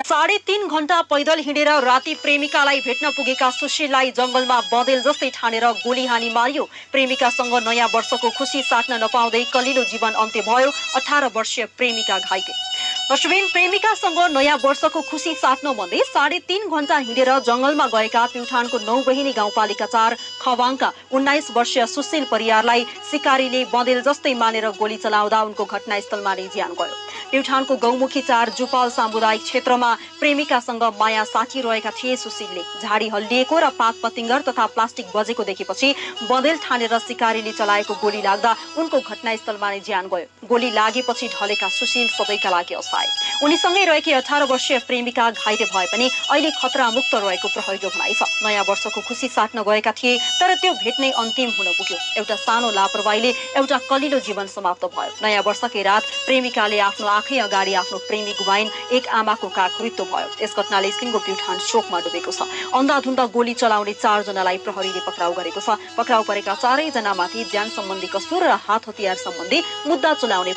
3.5 घण्टा पैदल हिँडेर राति प्रेमिकालाई भेट्न पुगेका सुशीललाई जंगलमा बँदेल जस्तै ठानेर गोली हानी मारियो। प्रेमिकासँग नयाँ वर्षको खुशी साट्न नपाउँदै कलिलो जीवन अन्त्य भयो। 18 वर्षीय प्रेमिका घाइते। अश्विन प्रेमिकासँग नयाँ वर्षको खुशी साट्न भन्दै 3.5 घण्टा हिँडेर जंगलमा गएका प्युठानको 9 बहिनी गाउँपालिका 4 खवाङका 19 वर्षीय सुशील परियारलाई सिकारीले बँदेल जस्तै मानेर गोली चलाउँदा उनको घटनास्थलमा नै ज्यान गयो। प्युठानको गौमुखी 4 जुपाल सामुदायिक क्षेत्रमा प्रेमिकासँग माया साथी रहेका थिए। सुशीलले झाडी हल्लिएको र पात पतिङ्गर तथा प्लास्टिक बजेको देखेपछि बँदेल ठानेर सिकारीले चलाएको गोली लाग्दा उनको घटनास्थलमा नै ज्यान गयो। गोली लागेपछि ढलेका सुशील सधैँका लागि असाए। उनीसँगै रहेकी 18 वर्षीय प्रेमिका घाइते भए पनि अहिले खतरा मुक्त रहेको प्रहरीको भनाइ छ। नयाँ वर्षको खुशी साट्न गएका थिए तर त्यो भेट नै अन्तिम हुन पुग्यो। एउटा सानो लापरवाहीले एउटा कलिलो जीवन समाप्त भयो। नयाँ वर्षकै रात प्रेमिकाले आफ्नो आँखै अगाडि आफ्नो प्रेमी गुमाइन्। एक आमाको काखमृत्यु भयो। यस घटनाले सिङ्गो प्युठान शोकमा डुबेको छ। अन्धाधुन्द गोली चलाउने 4 जनालाई प्रहरीले पक्राउ गरेको छ। पक्राउ परेका 4 जनामाथि ज्यान सम्बन्धी कसुर र हात हतियार सम्बन्धी मुद्दा चलाउने